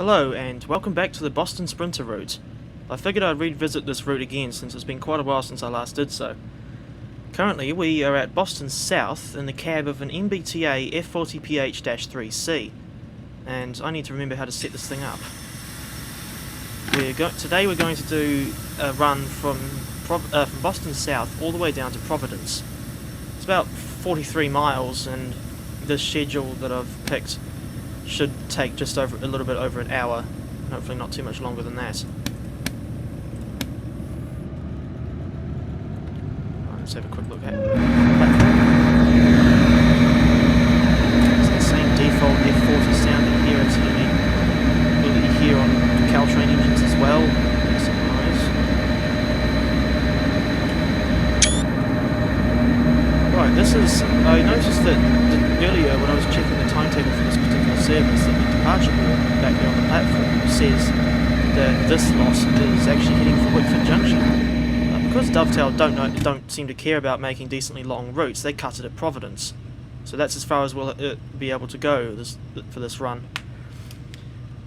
Hello and welcome back to the Boston Sprinter route. I figured I'd revisit this route again since it's been quite a while since I last did so. Currently we are at Boston South in the cab of an MBTA F40PH-3C, and I need to remember how to set this thing up. Today we're going to do a run from Boston South all the way down to Providence. It's about 43 miles, and this schedule that I've picked should take just a little bit over an hour, hopefully not too much longer than that. Right, let's have a quick look at the platform. It's the same default F40 sound that you hear on Caltrain engines as well. Make some noise. Right, I noticed that earlier when I was checking the timetable for this particular service, that the departure board back there on the platform says that this lot is actually heading for Wickford Junction. Because Dovetail don't seem to care about making decently long routes, they cut it at Providence. So that's as far as we'll be able to go for this run.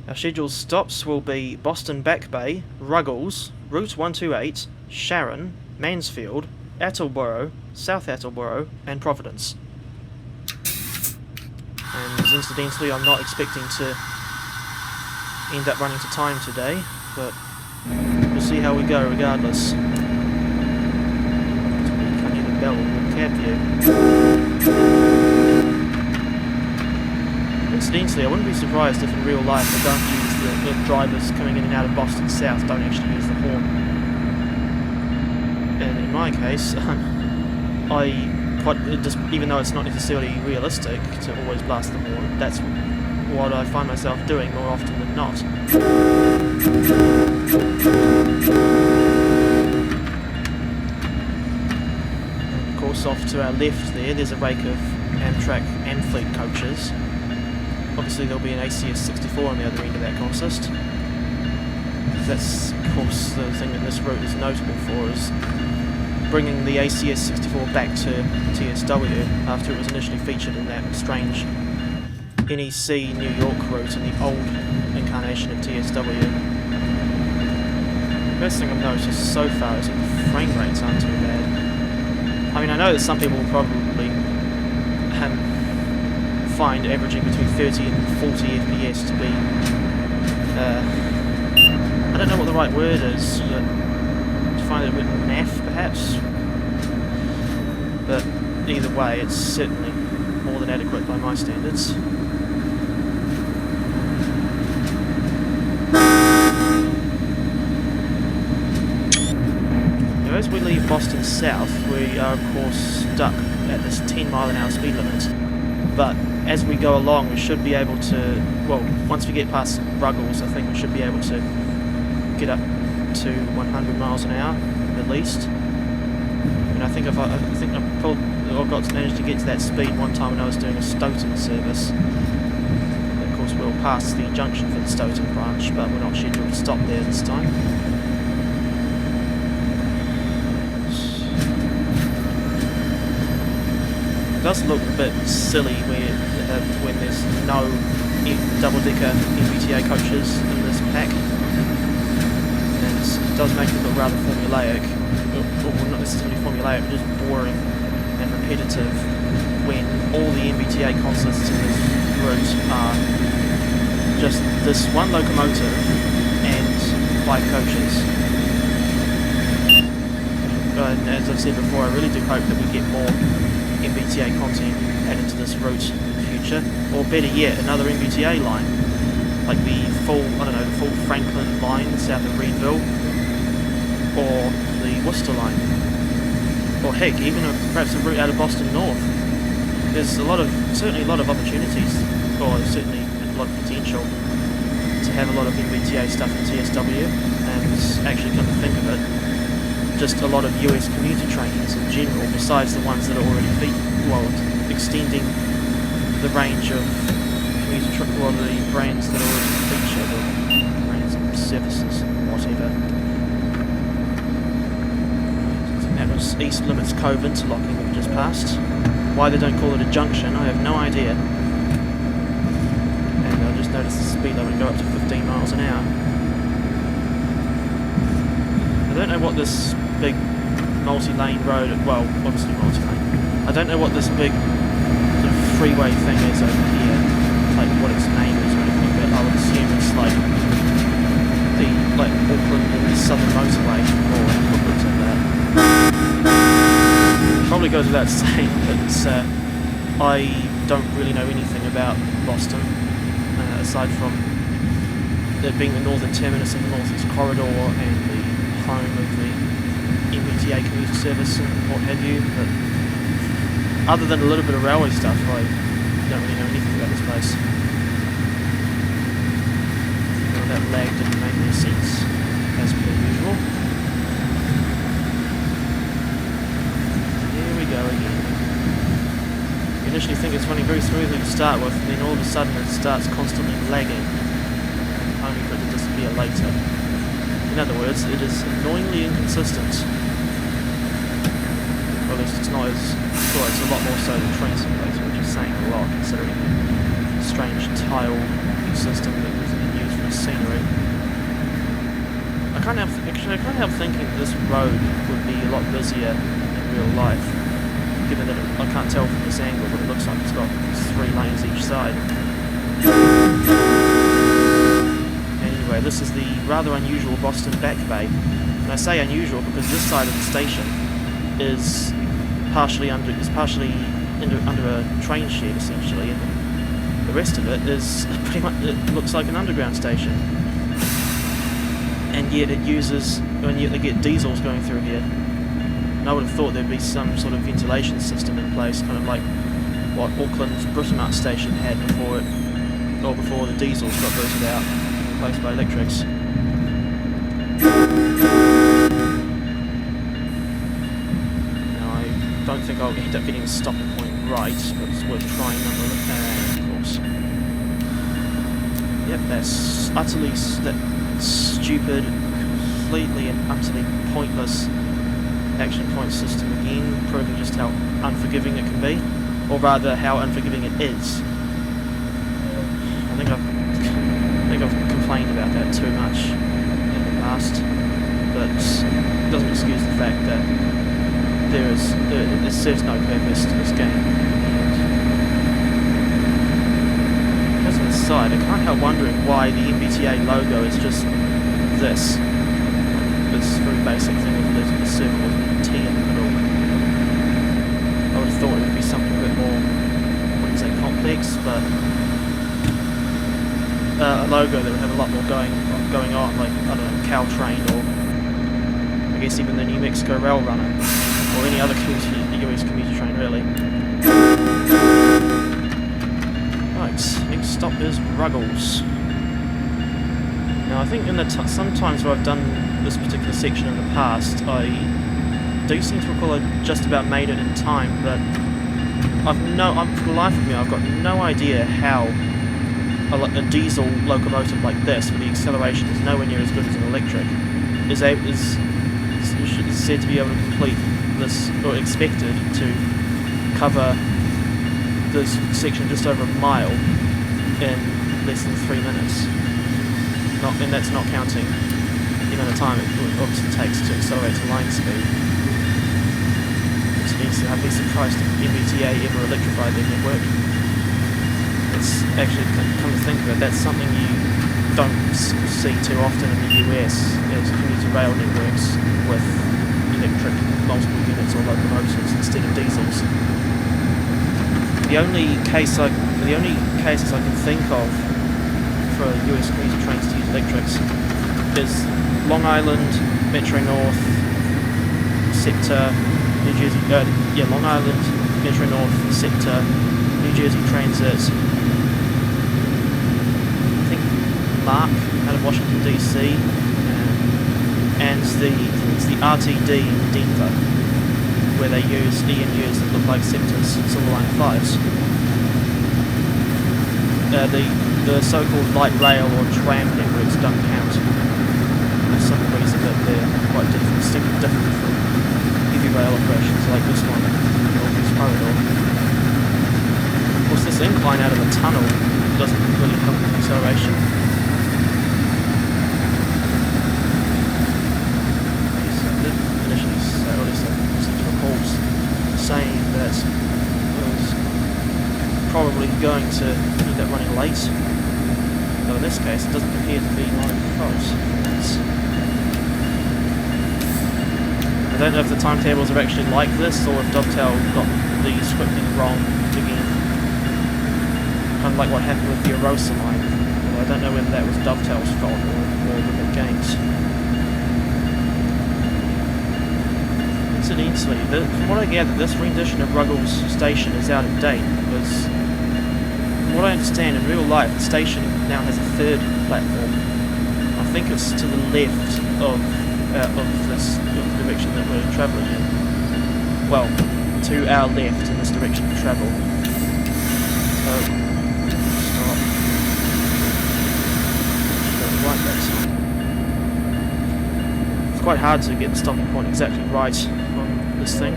Our scheduled stops will be Boston Back Bay, Ruggles, Route 128, Sharon, Mansfield, Attleboro, South Attleboro, and Providence. And incidentally, I'm not expecting to end up running to time today, but we'll see how we go regardless. Can't hear the bell in the cab view. Incidentally, I wouldn't be surprised if in real life the drivers coming in and out of Boston South don't actually use the horn. And in my case, even though it's not necessarily realistic to always blast the horn, that's what I find myself doing more often than not. And of course, off to our left there's a rake of Amtrak and fleet coaches. Obviously there'll be an ACS-64 on the other end of that consist. That's of course the thing that this route is notable for, is bringing the ACS-64 back to TSW after it was initially featured in that strange NEC New York route in the old incarnation of TSW. The first thing I've noticed so far is that the frame rates aren't too bad. I mean, I know that some people will probably find averaging between 30 and 40 FPS to be, I don't know what the right word is, but to find it a bit naff perhaps. But either way, it's certainly more than adequate by my standards. Now, as we leave Boston South, we are of course stuck at this 10-mile-an-hour speed limit. But as we go along, we should be able to, well, once we get past Ruggles, I think we should be able to get up to 100 miles an hour at least. And I think I've managed to get to that speed one time when I was doing a Stoughton service. Of course, we'll pass the junction for the Stoughton branch, but we're not scheduled to stop there this time. It does look a bit silly when there's no double-decker MBTA coaches in this pack. And it does make it look rather formulaic. Well, not necessarily formulaic, but just boring and repetitive when all the MBTA consists in this route are just this one locomotive and 5 coaches. And as I've said before, I really do hope that we get more MBTA content added to this route in the future, or better yet, another MBTA line, like the full Franklin line south of Reedville, or the Worcester line, or heck, even perhaps a route out of Boston North. There's certainly a lot of opportunities, or certainly a lot of potential to have a lot of MBTA stuff in TSW, and actually come to think of it, just a lot of US commuter trains in general, besides the ones that are already extending the range of commuter the brands that are already featured, or brands and services, whatever. That was East Limits Cove interlocking that we just passed. Why they don't call it a junction, I have no idea. And I'll just notice the speed limit go up to 15 miles an hour. I don't know what this big multi-lane road, well, obviously multi-lane. I don't know what this big sort of freeway thing is over here, like what its name is or anything, but I would assume it's like the Auckland and Southern Motorway or equivalent of that. Probably goes without saying, but I don't really know anything about Boston, aside from it being the northern terminus of the North East Corridor and the home of the MBTA commuter service and what have you, but other than a little bit of railway stuff, I don't really know anything about this place. Well, that lag didn't make any sense, as per usual. Here we go again. You initially think it's running very smoothly to start with, and then all of a sudden it starts constantly lagging, only for it to disappear later. In other words, it is annoyingly inconsistent. Or at least it's not as... well, it's a lot more so than train simulator, which is saying a lot, considering the strange tile system that was used for scenery. I can't help thinking that this road would be a lot busier in real life, given that I can't tell from this angle, but it looks like it's got 3 lanes each side. Anyway, this is the rather unusual Boston Back Bay, and I say unusual because this side of the station is partially under a train shed essentially, and the rest of it is pretty much, it looks like an underground station. And yet they get diesels going through here. And I would have thought there'd be some sort of ventilation system in place, kind of like what Auckland's Britomart station had before the diesels got booted out, replaced by electrics. I don't think I'll end up getting the stopping point right, but it's worth trying nonetheless, of course. Yep, that's utterly stupid, completely and utterly pointless action point system again, proving just how unforgiving it can be, or rather how unforgiving it is. I think I've complained about that too much in the past, but it doesn't excuse the fact that there serves no purpose to this game. As an aside, I can't help wondering why the MBTA logo is just this very basic thing with a circle with a T in the middle. I would have thought it would be something a bit more, I wouldn't say complex, but a logo that would have a lot more going on, like, I don't know, Caltrain, or I guess even the New Mexico Rail Runner, or any other US commuter train, really. Right, next stop is Ruggles. Now, I think in the sometimes where I've done this particular section in the past, I do seem to recall I just about made it in time, but for the life of me, I've got no idea how a diesel locomotive like this, where the acceleration is nowhere near as good as an electric, is said to be able to complete this, or expected to cover this section just over a mile in less than 3 minutes. And that's not counting the amount of time it obviously takes to accelerate to line speed. Which means that I'd be surprised if MBTA ever electrified their network. It's actually, come to think of it, that's something you don't see too often in the US, is commuter rail networks with electric multiple units or locomotives instead of diesels. The only cases I can think of for US commuter trains to use electrics is Long Island, Metro North, sector, New Jersey, Long Island, Metro North, sector, New Jersey Transit, I think Mark out of Washington DC, and it's the RTD in Denver, where they use EMUs that look like sectors, Silver Line 5s. The so-called light rail or tram networks don't count. For some reason that they're quite distinctly different from heavy rail operations like this one in the North East Corridor. Of course, this incline out of the tunnel doesn't really help with acceleration. So I did initially say, or at least I recalls saying that I was probably going to end up running late. Though in this case, it doesn't appear to be my fault. I don't know if the timetables are actually like this, or if Dovetail got the scripting wrong again. Kind of like what happened with the Erosa line. Although I don't know whether that was Dovetail's fault or the game's. Incidentally, from what I gather, this rendition of Ruggles Station is out of date, because from what I understand, in real life, the station now has a third platform. I think it's to the left of the direction that we're travelling in. Well, to our left in this direction of travel. So, stop. Go right that time. It's quite hard to get the stopping point exactly right on this thing.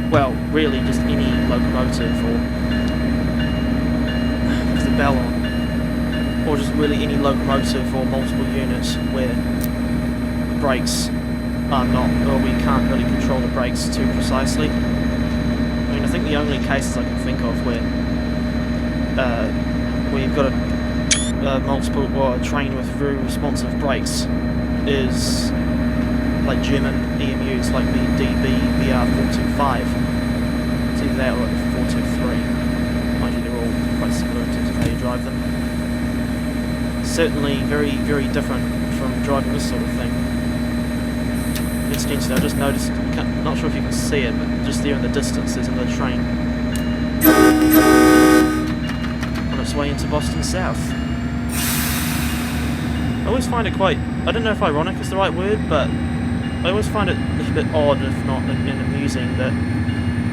Well, really just any locomotive or with the bell on. Or just really any locomotive or multiple units where the brakes are not, or we can't really control the brakes too precisely. I mean, I think the only cases I can think of where you've got a multiple or a train with very responsive brakes is like German EMUs, like the DB BR425. It's either that or the 423. Mind you, they're all quite similar in terms of how you drive them. Certainly very, very different from driving this sort of thing. Incidentally, I just noticed, not sure if you can see it, but just there in the distance there's another train on its way into Boston South. I always find it quite, I don't know if ironic is the right word, but I always find it a little bit odd, if not amusing, that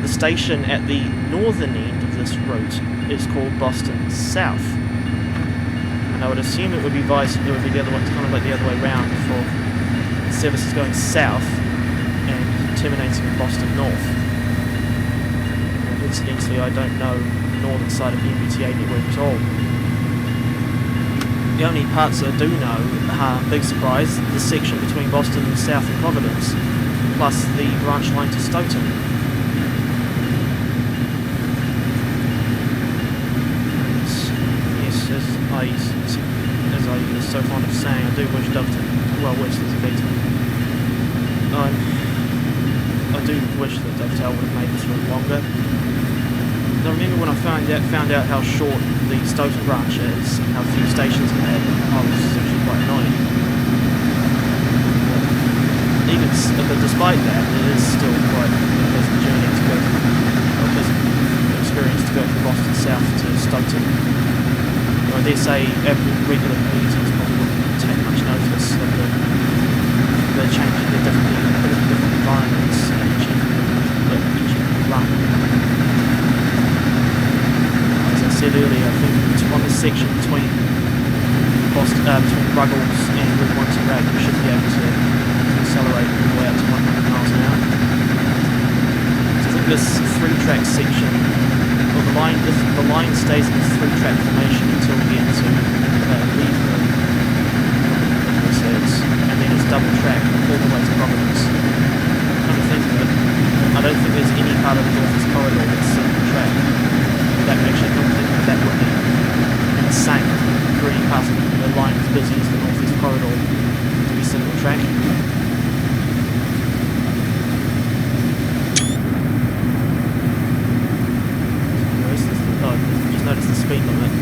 the station at the northern end of this route is called Boston South. And I would assume it would be the other way, it's kind of like the other way around for services going south and terminating in Boston North. And incidentally, I don't know the northern side of the MBTA network at all. The only parts I do know are, big surprise, the section between Boston South and Providence, plus the branch line to Stoughton. And yes, as I was so fond of saying, I do wish Dovetail, well, wish there's a beta. I do wish that Dovetail would have made this route longer. I remember when I found out how short the Stoughton branch is and how few stations it had, I was actually quite annoyed. But despite that, it is still quite a pleasant journey to go, or a pleasant experience to go from Boston South to Stoughton. I dare say regular commuters probably wouldn't take much notice of the changing, the different environments each run. As I said earlier, I think on the section between Ruggles and Route 1 to Rag, you should be able to accelerate all the way up to 100 miles an hour. So I think this 3-track section, well, the line stays in this 3-track formation until we get to Wickford, and then it's double track all the way to Providence. I don't think there's any part of the Northeast Corridor that's single track. That would actually come to think that would be insane for any part of the line as busy as the Northeast Corridor to be single track. Just notice the speed limit.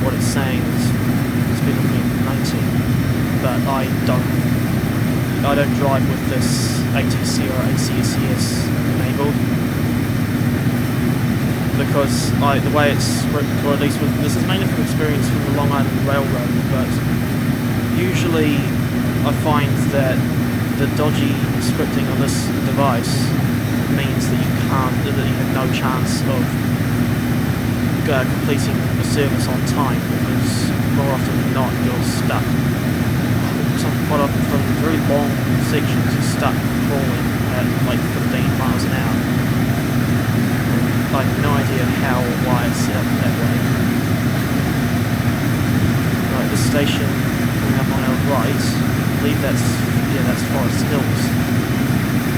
What it's saying is the speed limit 90, but I don't drive with this ATC or ACS enabled because the way it's, or at least this is mainly from experience from the Long Island Railroad, but usually I find that the dodgy scripting on this device means that you have no chance of completing a service on time, because more often than not you're stuck. Quite often from very long sections you're stuck crawling at like 15 miles an hour. I have no idea how or why it's set up that way. Forest Hills.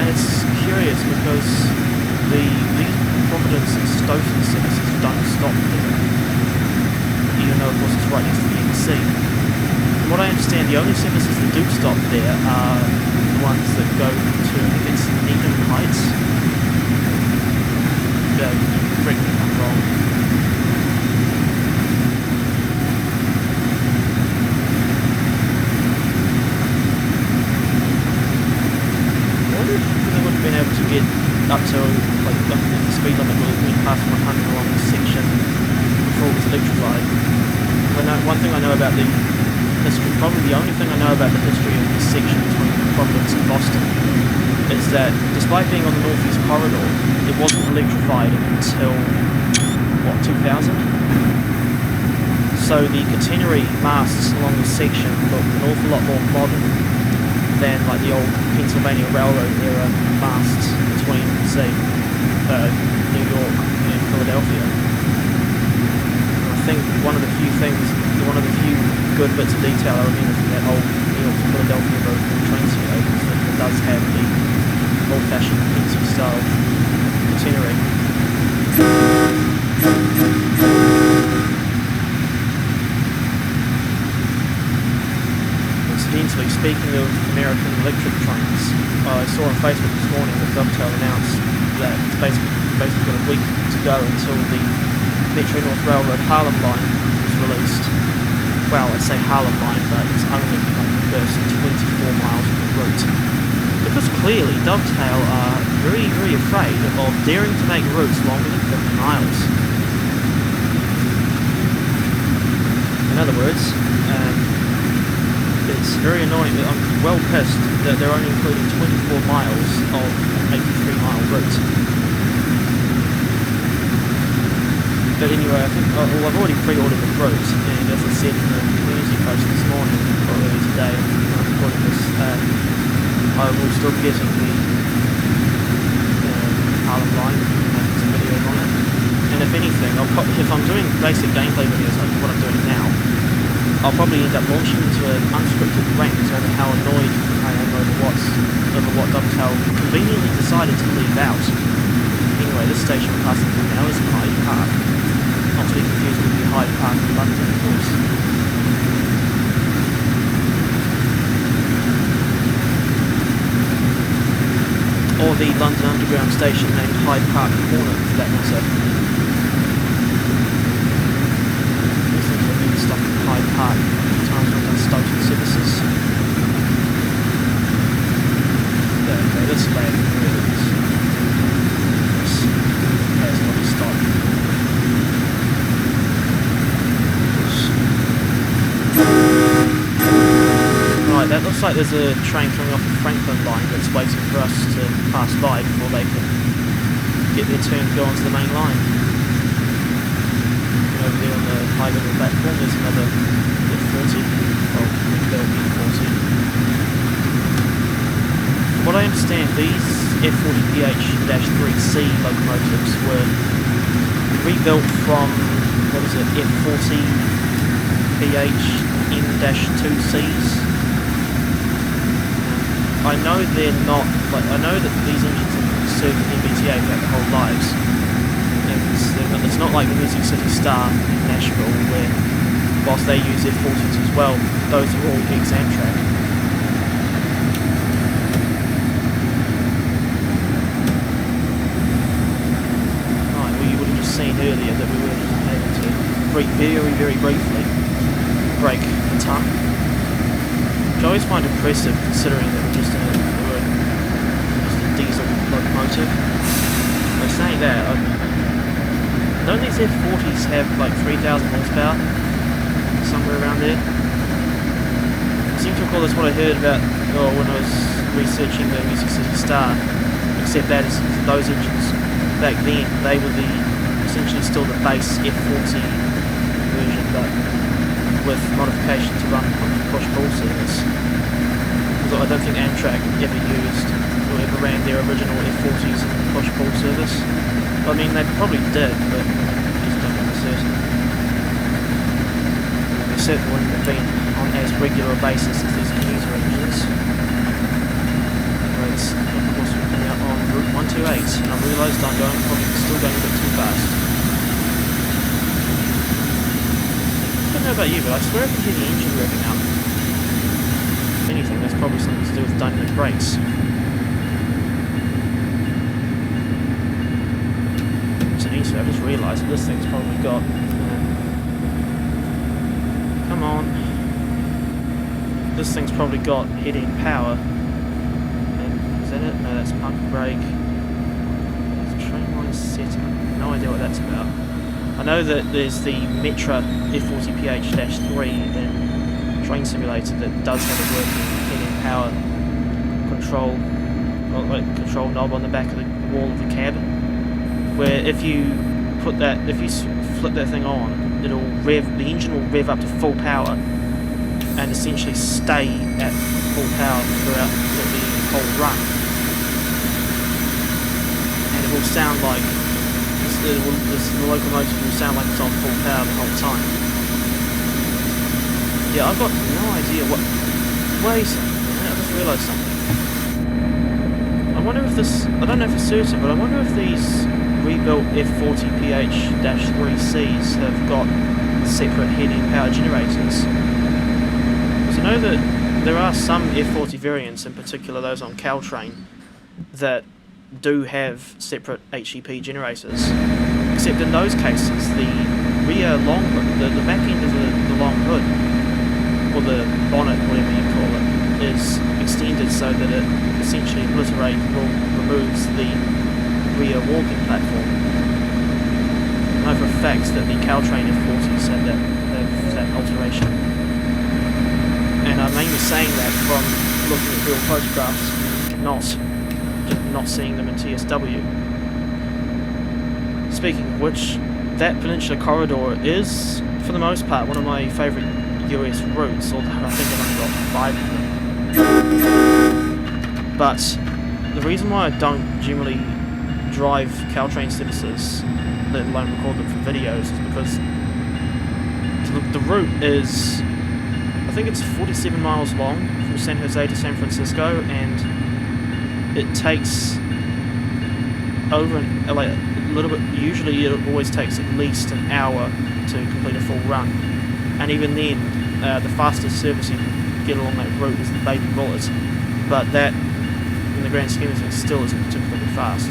And it's curious because these Providence and Stoughton services don't stop there, even though of course it's right next to the NC. From what I understand, the only services that do stop there are the ones that go to, I think it's Needham Heights. Correct me if I'm wrong. Been able to get up to like the speed limit will past 100 along this section before it was electrified. One thing I know about the history, probably the only thing I know about the history of this section between Providence and Boston, is that despite being on the northeast corridor, it wasn't electrified until what, 2000? So the catenary masts along this section look an awful lot more modern than like the old Pennsylvania Railroad era masts between, say, New York and Philadelphia. And I think one of the few good bits of detail I remember from that old New York to Philadelphia road train set is that it does have the old-fashioned Pennsy style catenary. Incidentally, speaking of American electric trains, I saw on Facebook this morning that Dovetail announced that it's basically got a week to go until the Metro North Railroad Harlem line is released. Well, I'd say Harlem line, but it's only like the first 24 miles of the route. Because clearly Dovetail are very, very afraid of daring to make routes longer than 50 miles. In other words, it's very annoying that I'm well pissed that they're only including 24 miles of an 83-mile route. But anyway, I think I've already pre-ordered the route, and as I said in the community post this morning, or earlier today, when I'm recording this, I will still be getting the Harlem line, making some videos on it. And if anything, if I'm doing basic gameplay videos like what I'm doing now, I'll probably end up launching into an unscripted rant over how annoyed I am over what Dovetail conveniently decided to leave out. Anyway, this station we're passing through now is Hyde Park. Not to be confused with the Hyde Park in London, of course. Or the London Underground station named Hyde Park Corner, for that matter. Stop at Hyde Park times when I've done Stoughton services. Okay, this way is there's not a stop. Right, that looks like there's a train coming off the Franklin line that's waiting for us to pass by before they can get their turn to go onto the main line. Over there on the high level platform there's another F40, well, F40. From what I understand, these F40PH-3C locomotives were rebuilt from, what is it, F40PH-M-2Cs. I know they're not, I know that these engines have served MBTA throughout their whole lives. It's not like the Music City Star in Nashville, where whilst they use F40s as well, those are all ex-Amtrak. Right, well you would have just seen earlier that we were just able to very, very briefly break a ton. Which I always find impressive considering that we're just a diesel locomotive. By saying that, don't these F40s have like 3,000 horsepower? Somewhere around there? I seem to recall that's what I heard about when I was researching the Music City Star, except that is those engines back then, they were essentially still the base F40 version, but with modification to run push-pull service. Because I don't think Amtrak ever used or ever ran their original F40s in push-pull service. I mean, they probably did, but I just don't know for certain. They certainly wouldn't have been on as regular a basis as these commuter engines. Providence. Of course, we're coming out on Route 128, and I've realised I'm probably still going a bit too fast. I don't know about you, but I swear I can hear the engine revving up. If anything, that's probably something to do with dynamic brakes. So I just realised that this thing's probably got... come on. This thing's probably got head-end power. And is that it? No, that's pump brake. There's train line setup. No idea what that's about. I know that there's the Metra F40PH-3C and train simulator that does have a working head-end power control, or like control knob on the back of the wall of the cab, where if you put that, if you flip that thing on, it'll rev, the engine will rev up to full power and essentially stay at full power throughout the whole run. And it will sound like, the locomotive will sound like it's on full power the whole time. Yeah, I've got no idea what... Wait a minute, I just realised something. I wonder if this... I don't know for certain, but I wonder if these rebuilt F40PH-3Cs have got separate head-end power generators. Because I know that there are some F40 variants, in particular those on Caltrain, that do have separate HEP generators. Except in those cases, the rear long hood, the back end of the long hood, or the bonnet, whatever you call it, is extended so that it essentially removes the rear walking platform. I know for a fact that the Caltrain F40s have that alteration. And I'm mainly saying that from looking at real photographs, not seeing them in TSW. Speaking of which, that Peninsula Corridor is, for the most part, one of my favourite US routes, although I think I've only got 5 of them. But the reason why I don't generally drive Caltrain services, let alone record them for videos, is because the route is, I think it's 47 miles long from San Jose to San Francisco, and it takes over like a little bit. Usually, it always takes at least an hour to complete a full run, and even then, the fastest service you can get along that route is the Baby Bullet, but that, in the grand scheme of things, still isn't particularly fast.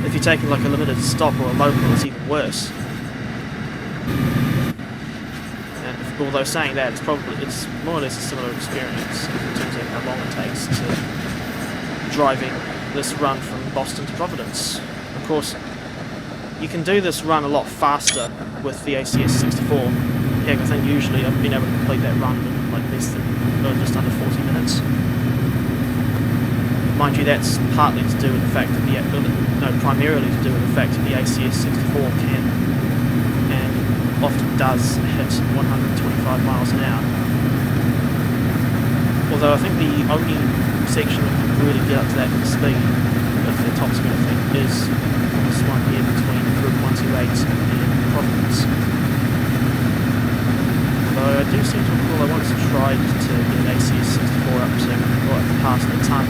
If you're taking like a limited stop or a local, it's even worse. And although saying that, it's more or less a similar experience in terms of how long it takes to driving this run from Boston to Providence. Of course, you can do this run a lot faster with the ACS-64. Heck, I think usually I've been able to complete that run in like less than, just under 40 minutes. Mind you, that's partly to do with the fact that primarily to do with the fact that the ACS-64 can and often does hit 125 miles an hour. Although I think the only section that can really get up to that speed, if the top speed thing, is on this one here between Route 128 and Providence. Although I do seem to recall I once tried to get an ACS-64 up to past the ton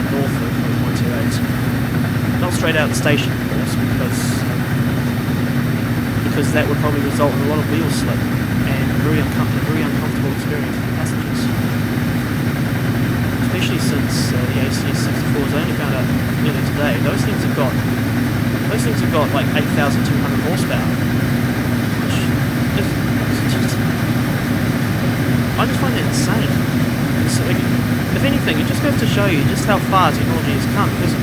north of Route 128. Not straight out of the station, of course, because that would probably result in a lot of wheel slip and a very uncomfortable experience for passengers. Especially since the ACS-64 was only found out earlier today. Those things have got like 8,200 horsepower, which is just, I just find it insane. If anything, it just goes to show you just how far technology has come. Because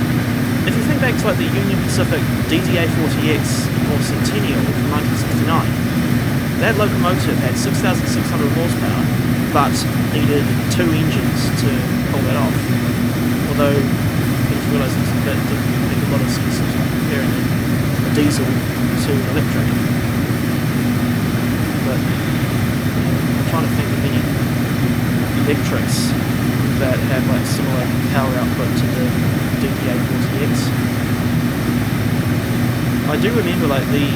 if you think back to like the Union Pacific DDA-40X or Centennial from 1969, that locomotive had 6,600 horsepower, but needed 2 engines to pull that off. Although you just realise that it doesn't make a lot of sense comparing a diesel to electric. But I'm trying to think of any electrics that have like similar power output to the DDA-40X. I do remember like the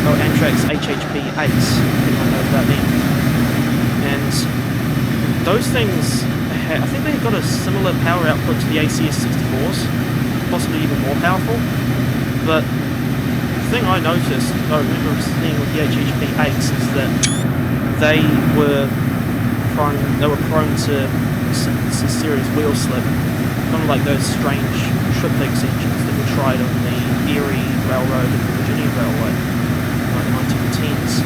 Amtrak's HHP 8s, I know about them, and those things, I think they've got a similar power output to the ACS-64s, possibly even more powerful. But the thing I noticed, I remember seeing with the HHP-8s, is that they were prone to some serious wheel slip, kind of like those strange triplex engines that were tried on the Erie Railroad and the Virginia Railway in like the 1910s.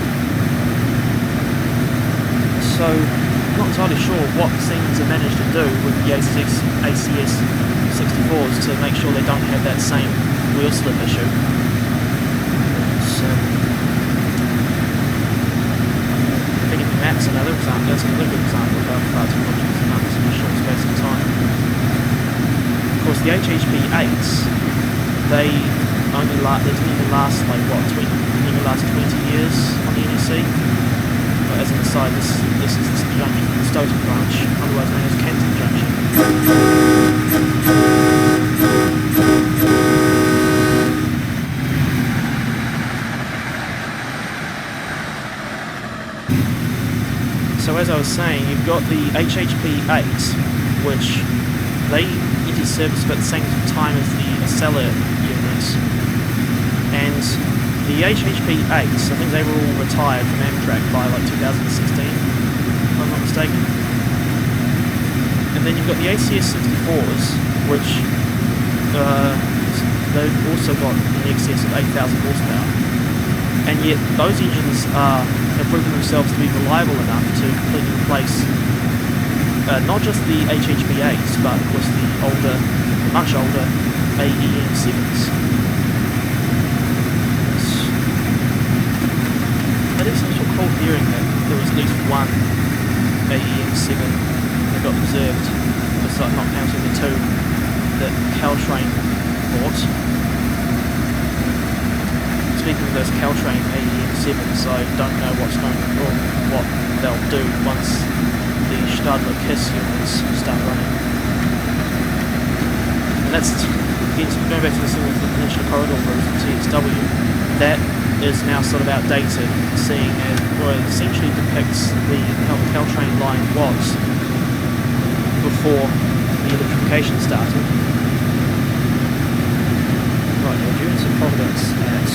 So, I'm not entirely sure what Siemens have managed to do with the ACS-64s to make sure they don't have that same wheel slip issue. So, thinking that's another example. That's another good example of how far technology has come in a short space of time. Of course, the HHP-8s, they didn't even last like what, didn't even last 20 years on the NEC. But as an aside, this is the junction, the Stoughton branch, otherwise known as Kenton Junction. So as I was saying, you've got the HHP-8s, which they entered service about the same time as the Acela units, and the HHP-8s, I think they were all retired from Amtrak by like 2016, if I'm not mistaken. And then you've got the ACS-64s, which they've also got in excess of 8,000 horsepower, and yet those engines have proven themselves to be reliable enough to completely replace not just the HHP-8s, but of course the older, much older AEM-7s. It is actually cool hearing that there was at least one AEM-7 that got reserved, besides not counting the two that Caltrain bought. Speaking of those Caltrain AEM-7s, I don't know what they'll do once the Stadler KISS units start running. And that's, going back to this thing with the Peninsula Corridor route and TSW, that is now sort of outdated, seeing as, well, it essentially depicts how the Caltrain line was before the electrification started. Right, now due to Providence at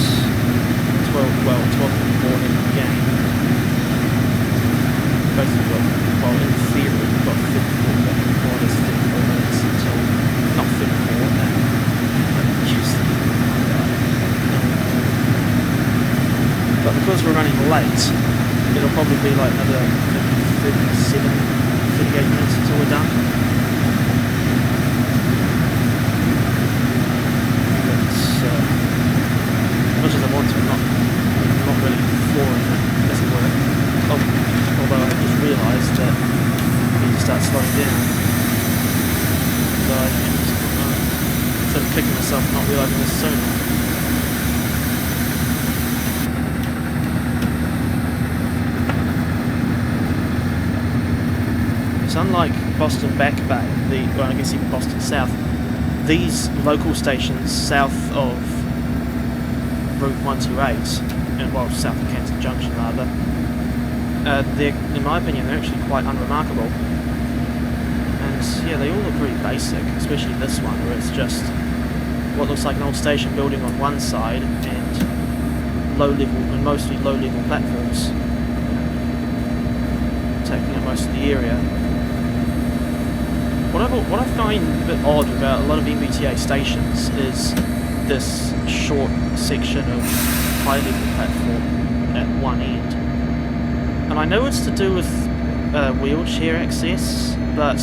12:54 in the game. Basically got, well, in theory, we've got 54 minutes until, not 54, but because we're running late, it'll probably be like another 38 minutes until we're done. But, as much as I want to, I'm not really flooring it, as it were. Although I just realised that I need to start slowing down. So I instead of kicking myself for not realising this sooner. Unlike Boston Back Bay, well, I guess even Boston South, these local stations south of Route 128, and well, south of Kenton Junction rather, in my opinion, they're actually quite unremarkable. And yeah, they all look pretty basic, especially this one, where it's just what looks like an old station building on one side and mostly low-level platforms taking up most of the area. What I find a bit odd about a lot of MBTA stations is this short section of high-level platform at one end. And I know it's to do with wheelchair access, but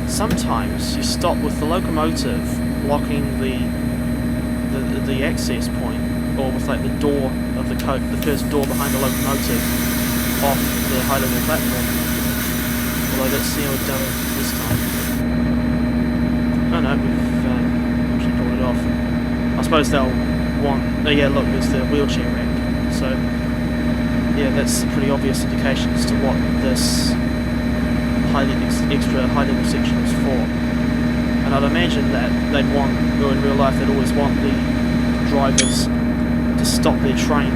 sometimes you stop with the locomotive blocking the access point, or with like the door of the first door behind the locomotive off the high-level platform. Although let's see how we've done it this time. Oh no, we've actually brought it off. I suppose they'll want... Oh yeah, look, there's the wheelchair ramp. So, yeah, that's a pretty obvious indication as to what this extra high-level section is for. And I'd imagine that they'd want, or in real life, they'd always want the drivers to stop their train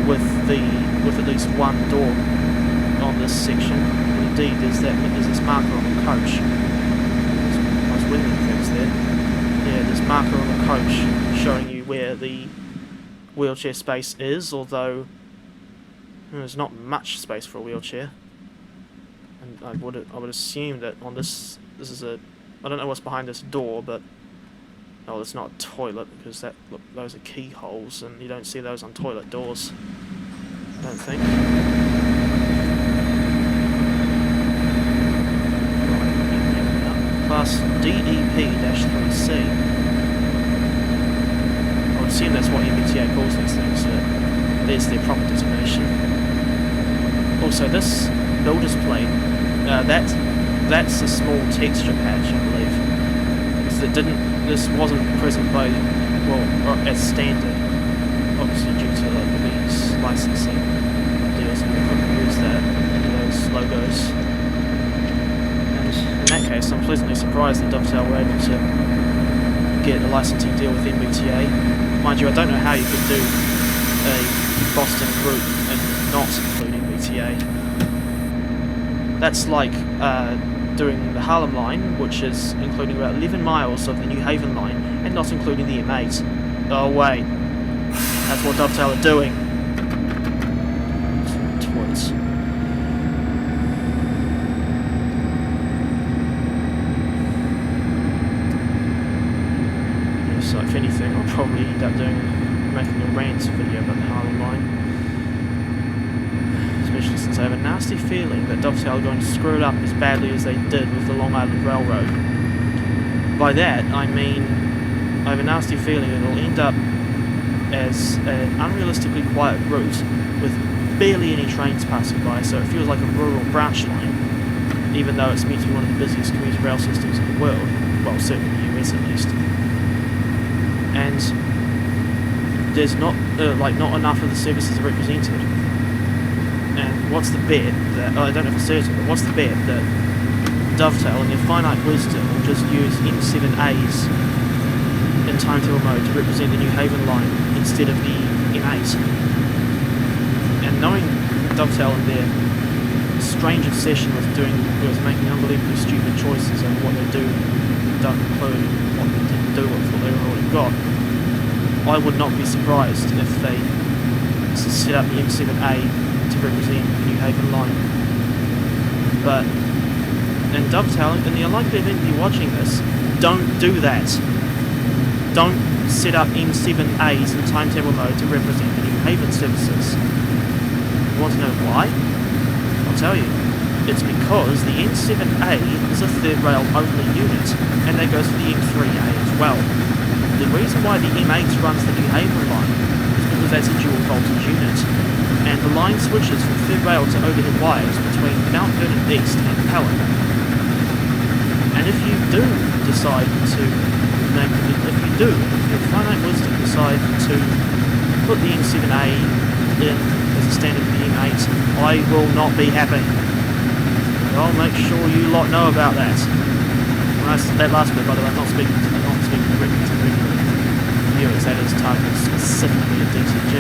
with at least one door on this section. Indeed, there's this marker on the coach. I was winning things there. Yeah, there's marker on the coach showing you where the wheelchair space is, although there's not much space for a wheelchair. And I would assume that on this is a, I don't know what's behind this door, but oh, it's not a toilet, because look, those are keyholes, and you don't see those on toilet doors, I don't think. Right, Class DEP-3C. I would assume that's what MBTA calls these things, but there's their proper designation. Also, this builder's plate, that's a small texture patch, I believe. This wasn't present by, well, as standard, obviously due to these licensing deals, and we couldn't use those logos. And in that case, I'm pleasantly surprised that Dovetail were able to get a licensing deal with MBTA. Mind you, I don't know how you could do a Boston route and not include MBTA. That's like doing the Harlem line, which is including about 11 miles of the New Haven line, and not including the M8. Oh wait, that's what Dovetail are doing. Twits. Yeah, so if anything, I'll probably end up making a rant video about the Harlem line. Especially since I have a nasty feeling that Dovetail are going to screw it up as badly as they did with the Long Island Railroad. By that, I mean, I have a nasty feeling it'll end up as an unrealistically quiet route with barely any trains passing by, so it feels like a rural branch line, even though it's meant to be one of the busiest commuter rail systems in the world, well, certainly in the US at least. And there's not enough of the services represented. And what's the bet that, I don't know for certain, but what's the bet that Dovetail, in their finite wisdom, will just use M7As in timetable mode to represent the New Haven line instead of the M8? And knowing Dovetail and their strange obsession with making unbelievably stupid choices over what they do, don't include what they didn't do with what they've already got, I would not be surprised if they set up the M7A to represent the New Haven line. But, and Dovetail, in the unlikely event you're watching this, don't do that. Don't set up M7As in timetable mode to represent the New Haven services. You want to know why? I'll tell you. It's because the M7A is a third rail only unit, and that goes for the M3A as well. The reason why the M8 runs the New Haven line is because that's a dual voltage unit, and the line switches from third rail to overhead wires between Mount Vernon East and Pelham. And if you do decide to if your finite wisdom decide to put the M7A in as a standard for the M8, I will not be happy. I'll make sure you lot know about that. That last bit, by the way, I'm not speaking directly to regular viewers, that is targeted specifically at DTG.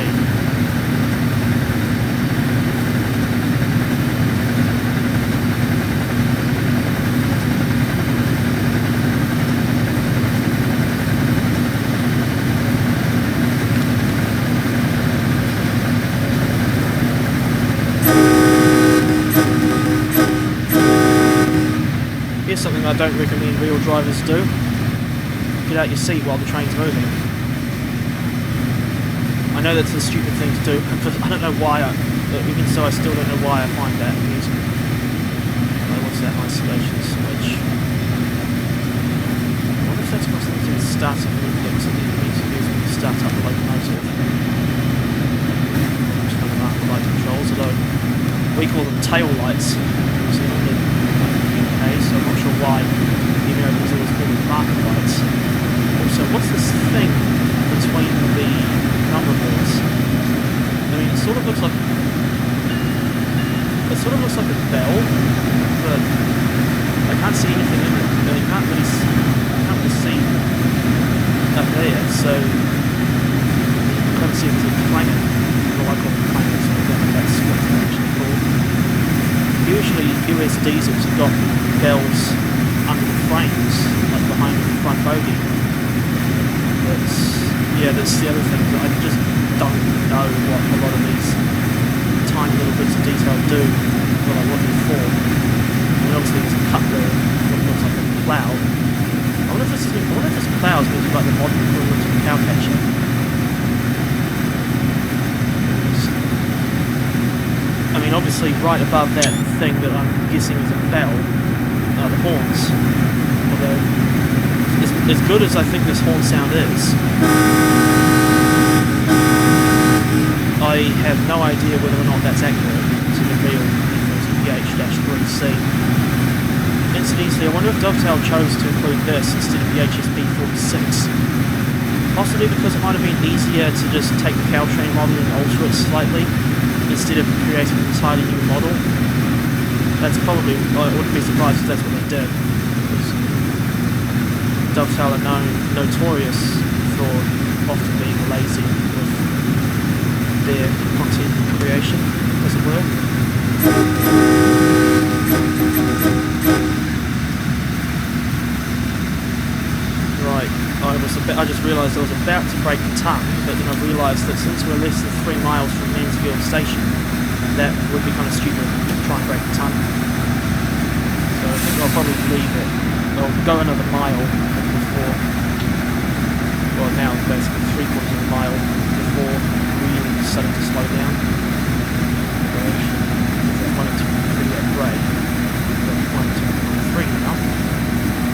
Here's something I don't recommend real drivers do. Get out your seat while the train's moving. I know that's a stupid thing to do, but I don't know why, even so I still don't know why I find that amusing. What's that isolation switch? I wonder if that's got something to do with starting movements and it means to start up the locomotive. I'm just going to mark the light controls, although we call them tail lights. So I'm not sure why the Americans always call them marker lights. Also, what's this thing between the number boards? I mean, it sort of looks like a bell, but I can't see anything in it. You can't really see up there, so I can't see if there's a clanger, or I call them clangers, so that's what it's actually called. US diesels have got bells under the frames, like behind the front bogey. That's the other thing, that I just don't know what a lot of these tiny little bits of detail do, or like what they're for. I mean, obviously there's a cut there, what looks like a plough. I wonder if this plough is going to be like the modern equivalent of a cow catcher. I mean, obviously right above that thing that I'm guessing is a bell are the horns. Although, as good as I think this horn sound is, I have no idea whether or not that's accurate to the real MPI F40PH-3C. Incidentally, I wonder if Dovetail chose to include this instead of the HSP46. Possibly because it might have been easier to just take the Caltrain model and alter it slightly, instead of creating an entirely new model. That's probably, I wouldn't be surprised if that's what they did. Because Dovetail are notorious for often being lazy with their content creation, as it were. Right, I just realised I was about to break the tongue, but then I realised that since we're less than 3 miles from Mansfield Station, that would be kind of stupid to try and break the tongue. So I think I'll probably leave it. I'll go another mile before, well now basically 3/4 of a mile before really starting to slow down. I wanted to be pretty at grade, but 1, 2, 3 now.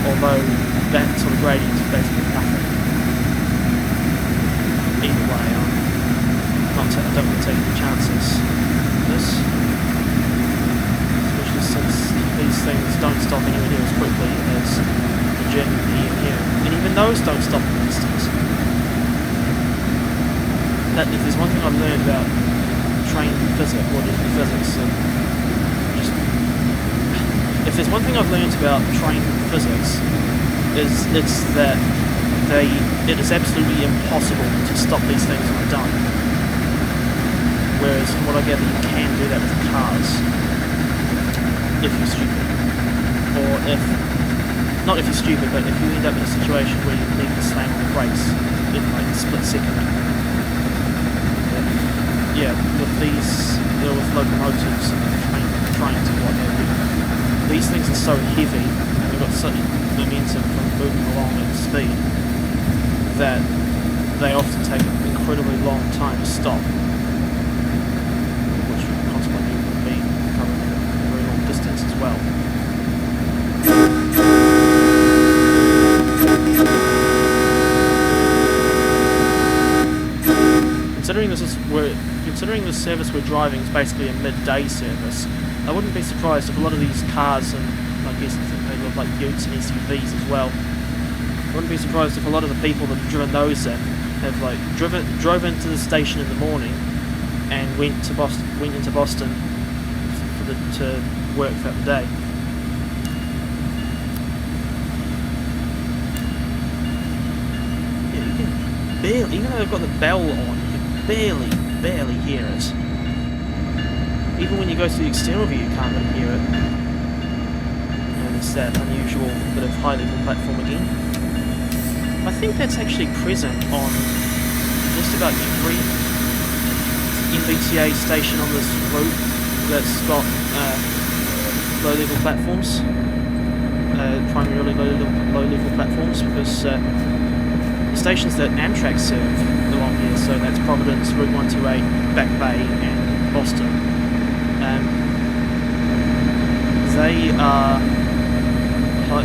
Although that sort of gradient is basically nothing. Either way, I don't want to take any chances with this. Especially since these things don't stop anywhere near as quickly as the German here and here. And even those don't stop in instance. That if there's one thing I've learned about train physics, if there's one thing I've learned about train physics, it's that it is absolutely impossible to stop these things on a dime. Whereas from what I gather, you can do that with cars if you're stupid, or not if you're stupid, but if you end up in a situation where you need to slam on the brakes in like a split second. Yeah, with with locomotives and trains and what have you, these things are so heavy and they've got such momentum from moving along at speed that they often take an incredibly long time to stop, which consequently would be covering a very long distance as well. Considering the service we're driving is basically a midday service, I wouldn't be surprised if a lot of these cars, and I guess they look like utes and SUVs as well, I wouldn't be surprised if a lot of the people that have driven those in have like drove into the station in the morning and went into Boston to work throughout the day. Yeah, you can barely, even though they've got the bell on, you can barely hear it. Even when you go to the external view, you can't really hear it. And it's that unusual bit of high-level platform again. I think that's actually present on just about every MBTA station on this route that's got low-level platforms, primarily low-level platforms, because the stations that Amtrak serve along here, so that's Providence, Route 128, Back Bay, and Boston.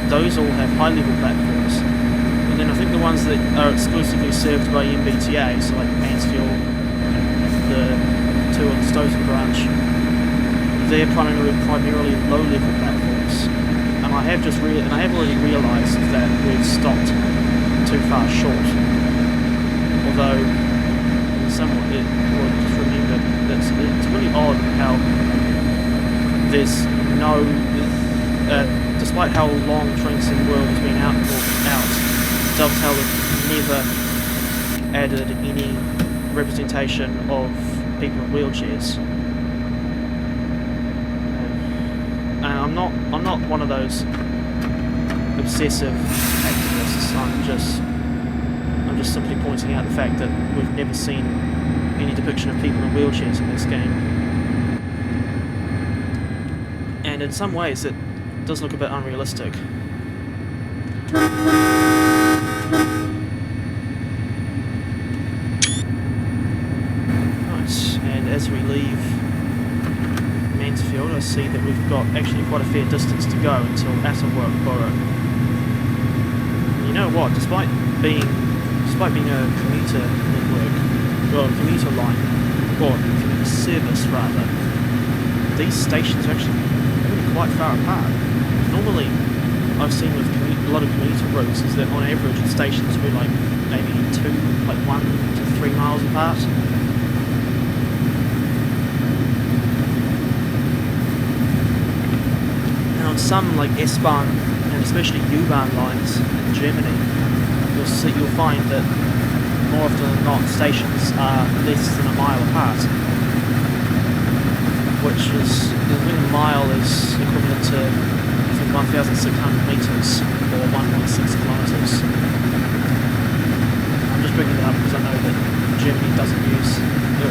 Those all have high-level platforms. And then I think the ones that are exclusively served by MBTA, so like Mansfield, the two on the Stoughton branch, they're primarily low-level platforms. And I have already realised that we've stopped too far short. Although, somewhat, well, just remember that it's really odd how there's no, despite how long trains in the world has been out, Dovetail have never added any representation of people in wheelchairs. And I'm not one of those obsessive activists. I'm just simply pointing out the fact that we've never seen any depiction of people in wheelchairs in this game. And in some ways it does look a bit unrealistic. Right, and as we leave Mansfield, I see that we've got actually quite a fair distance to go until Attleboro. You know what? Despite being a commuter network, well, a commuter line, or commuter service rather, these stations are actually really quite far apart. Normally, I've seen with a lot of commuter routes is that on average the stations will be like maybe 1 to 3 miles apart. And on some like S-Bahn and especially U-Bahn lines in Germany, you'll find that more often than not stations are less than a mile apart, which is, when a mile is equivalent to I think 1,600 metres or 1.6 kilometres. I'm just bringing it up because I know that Germany doesn't use the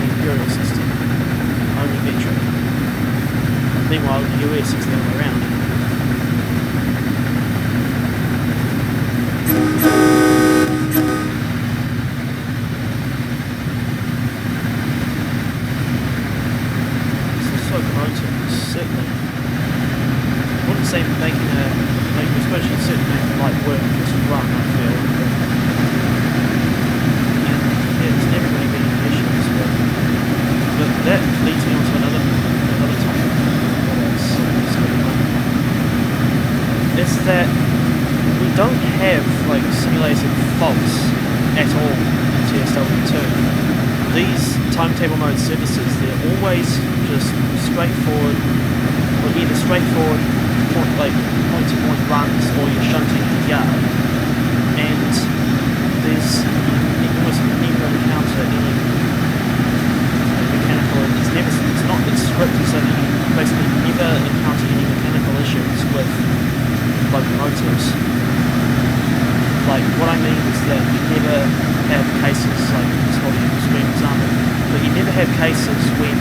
imperial system, only metric. Meanwhile, the US is the other way around. Timetable mode services, they're always just straightforward, or either straightforward point-to-point runs, or you're shunting in the yard. And there's almost never encounter any mechanical. It's scripted so that you basically never encounter any mechanical issues with locomotives. Like, what I mean is that you never have cases like this whole extreme example. But you never have cases when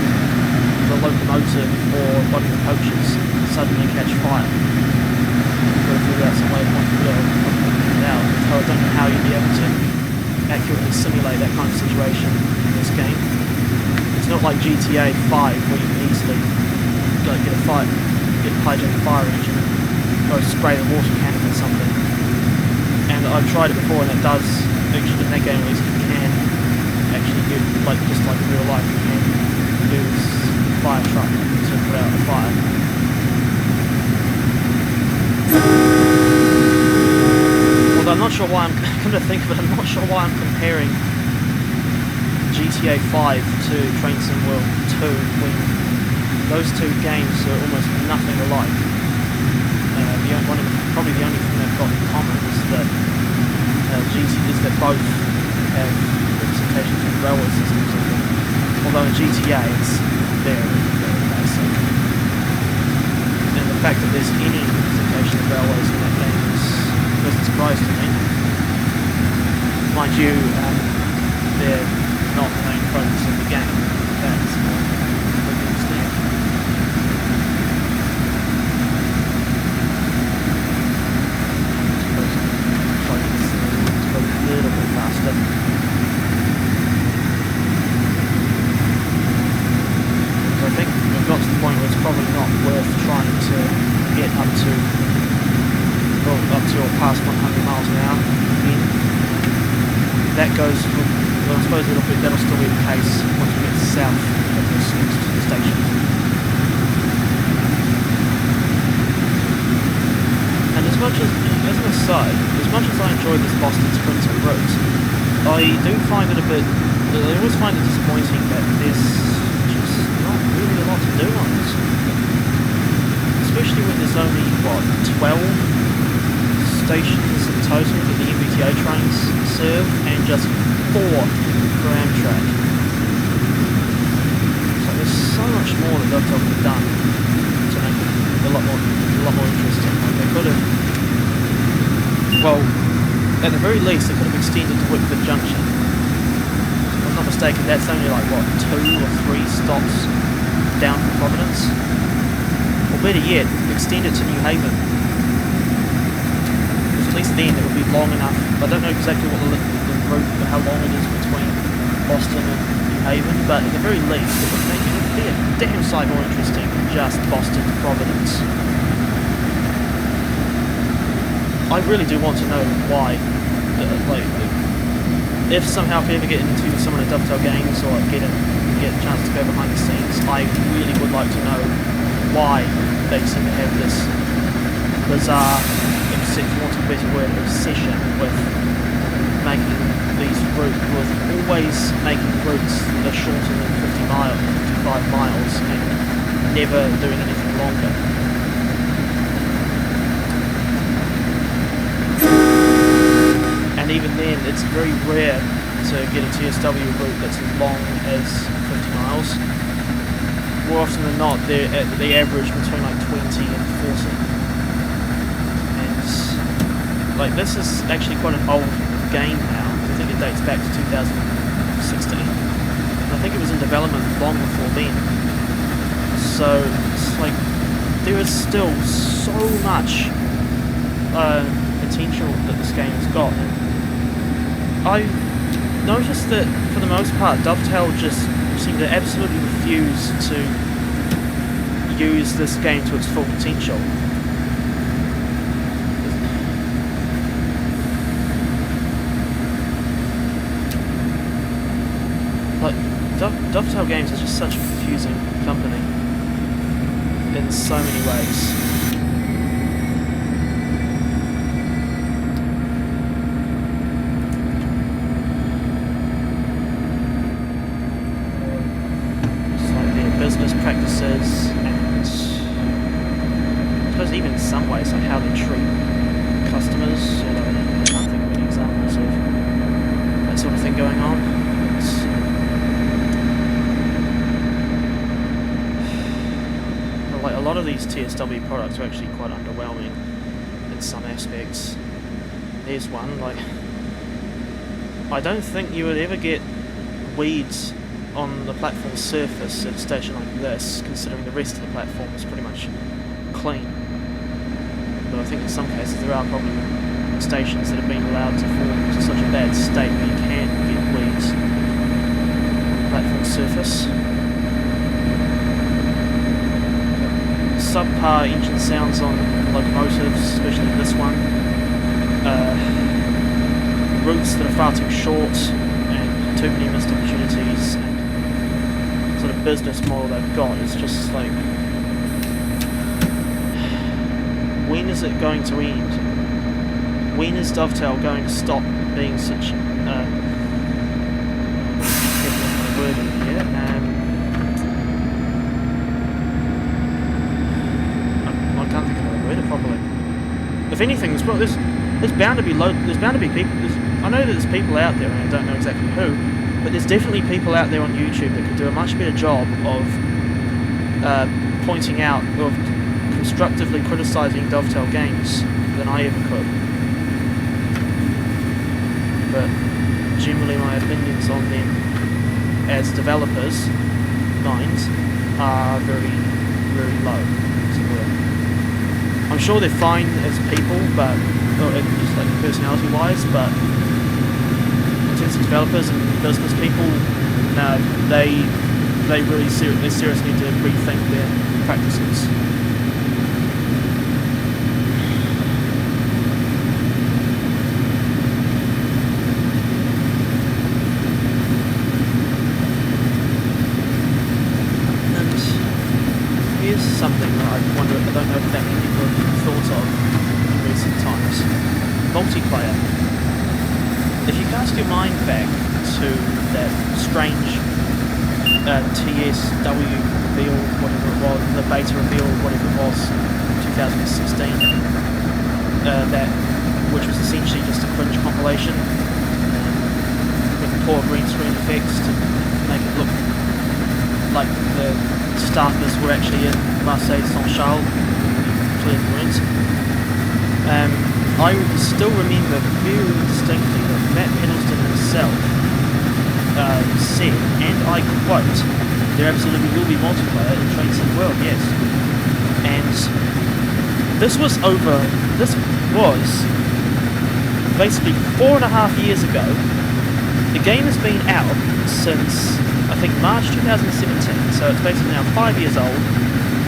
the locomotive or one of the coaches suddenly catch fire. You've got to figure out some way to point it out. So I don't know how you'd be able to accurately simulate that kind of situation in this game. It's not like GTA 5 where you can easily get a hijack a fire engine and go spray the water cannon or something. And I've tried it before, and it does actually, in that game at least, you can actually do, just like in real life, you can use a fire truck to put out a fire. Although I'm not sure why come to think of it, I'm not sure why I'm comparing GTA 5 to Train Sim World 2 when those two games are almost nothing alike. Probably the only thing they've got in common is that both have representations of railway systems. Although in GTA it's very, very basic. And the fact that there's any representation of railways in that game is a pleasant surprise to me. Mind you, they're not the main focus of the game. That's completely understand. A little bit faster. So I think we've got to the point where it's probably not worth trying to get up to or past 100 miles an hour again. That goes, well, I suppose that'll still be the case once we get south of this next station. And as an aside, as much as I enjoy this Boston Sprinter route, I do find it I always find it disappointing that there's just not really a lot to do on this. Especially when there's only, 12 stations in total that the MBTA trains serve, and just 4 for Amtrak. So there's so much more that they've done to make it a lot more interesting. Like they could have, well, at the very least, they could have extended to Wickford Junction. If I'm not mistaken, that's only like what 2 or 3 stops down from Providence. Or better yet, extend it to New Haven. Because at least then it would be long enough. I don't know exactly what the route, how long it is between Boston and New Haven, but at the very least, it would make it be a damn sight more interesting than just Boston to Providence. I really do want to know why, like, if somehow I could ever get into some of the Dovetail games or get a chance to go behind the scenes, I really would like to know why they seem to have this bizarre, for want of a better word, obsession with making these routes, with always making routes that are shorter than 55 miles and never doing anything longer. And even then, it's very rare to get a TSW route that's as long as 50 miles. More often than not, they're at the average between like 20 and 40. And like this is actually quite an old game now. I think it dates back to 2016. And I think it was in development long before then. So it's like there is still so much potential that this game has got. I noticed that for the most part, Dovetail just seem to absolutely refuse to use this game to its full potential. Like, Dovetail Games is just such a confusing company in so many ways. Business practices and I suppose even in some ways like how they treat customers, although I can't think of any examples of that sort of thing going on. Like a lot of these TSW products are actually quite underwhelming in some aspects. There's one, like I don't think you would ever get weeds on the platform surface at a station like this, considering the rest of the platform is pretty much clean. Though I think in some cases there are probably stations that have been allowed to fall into such a bad state that you can get weeds on the platform surface. Subpar engine sounds on locomotives, especially this one. Routes that are far too short and too many missed opportunities. Sort of business model they've got is just like, when is it going to end? When is Dovetail going to stop being such I can't think of a word properly. If anything, there's bound to be people. I know that there's people out there, and I don't know exactly who, but there's definitely people out there on YouTube that could do a much better job of pointing out, of constructively criticising Dovetail games than I ever could. But generally my opinions on them as developers, minds, are very, very low, as it were. I'm sure they're fine as people, but just like personality-wise, but in terms of developers and business people, they really seriously need to rethink their practices. And here's something that I don't know if that many people have thought of in recent times. Multiplayer. If you cast your mind back to that strange TSW reveal, whatever it was, the beta reveal, whatever it was, 2016, which was essentially just a cringe compilation with poor green screen effects to make it look like the staffers were actually in Marseille Saint-Charles to the point. I still remember very distinctly that Matt Hiddleston himself said, and I quote, "There absolutely will be multiplayer in Train Sim World," yes. And this was basically 4.5 years ago. The game has been out since, I think, March 2017, so it's basically now 5 years old,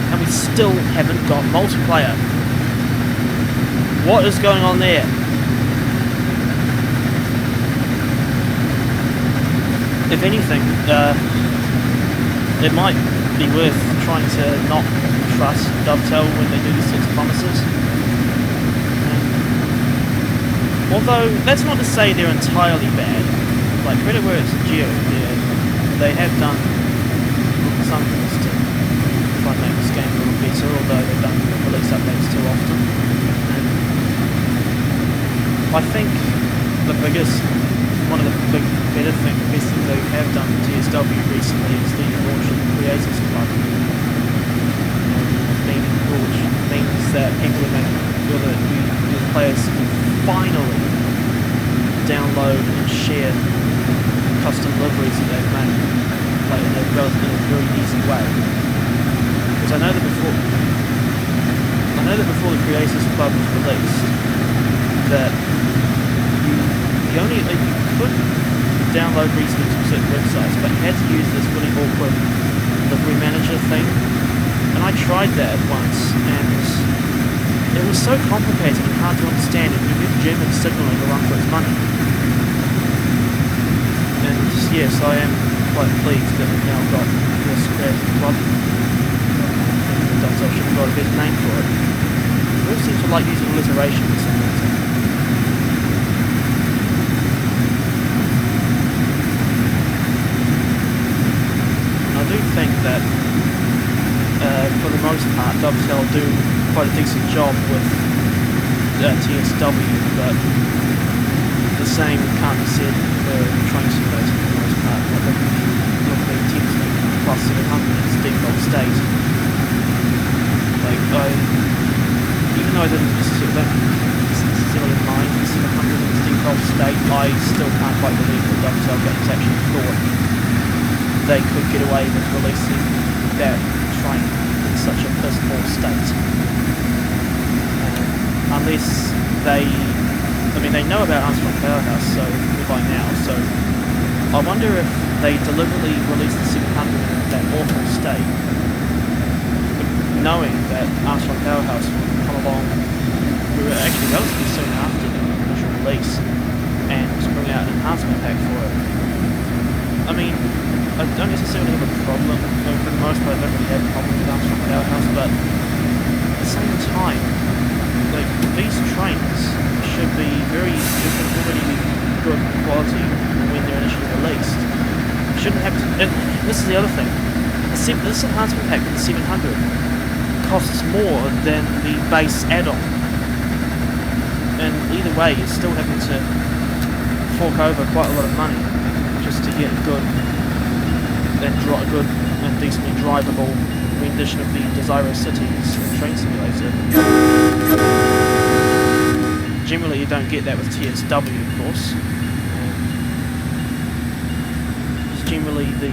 and we still haven't got multiplayer. What is going on there? If anything, it might be worth trying to not trust Dovetail when they do these sorts of promises. Although, that's not to say they're entirely bad. Like, credit where it's due, they have done some things to try and make this game a little better, although they don't release updates too often. And I think one of the best things they have done with TSW recently is the launch of the Creators Club. Which means that people the players can finally download and share custom liveries that they've made, like in a very easy way. Because I know that before the Creators Club was released, that you could download recently from certain websites, but you had to use this really awkward livery manager thing. And I tried that once, and it was so complicated and hard to understand, and you give German signaling to run for its money. And yes, I am quite pleased that we've now got this creative club. I should have got a better name for it. We all seem to like using alliteration for some reason. And I do think that for the most part, Dovetail do quite a decent job with TSW, but the same can't be said for Train Simulator for the most part. Look at the plus 700 in its default state. Like, even though I didn't necessarily mind the 700 in its default state, I still can't quite believe that Dovetail Games actually thought they could get away with releasing that train in such a piss poor state. Unless they know about Armstrong Powerhouse by now, so I wonder if they deliberately released the 700 in that awful state, knowing that Armstrong Powerhouse would come along actually relatively soon after the initial release and bring out an enhancement pack for it. I mean, I don't necessarily have a problem, for the most part I don't really have a problem with Amtrak Powerhouse, but at the same time, like, these trains should already be good quality when they're initially released. Shouldn't have to, and this is the other thing, this enhancement pack for the 700 costs more than the base add-on, and either way you're still having to fork over quite a lot of money just to get a good and decently drivable rendition of the Desirous Cities Train Simulator. Generally you don't get that with TSW, of course. It's generally the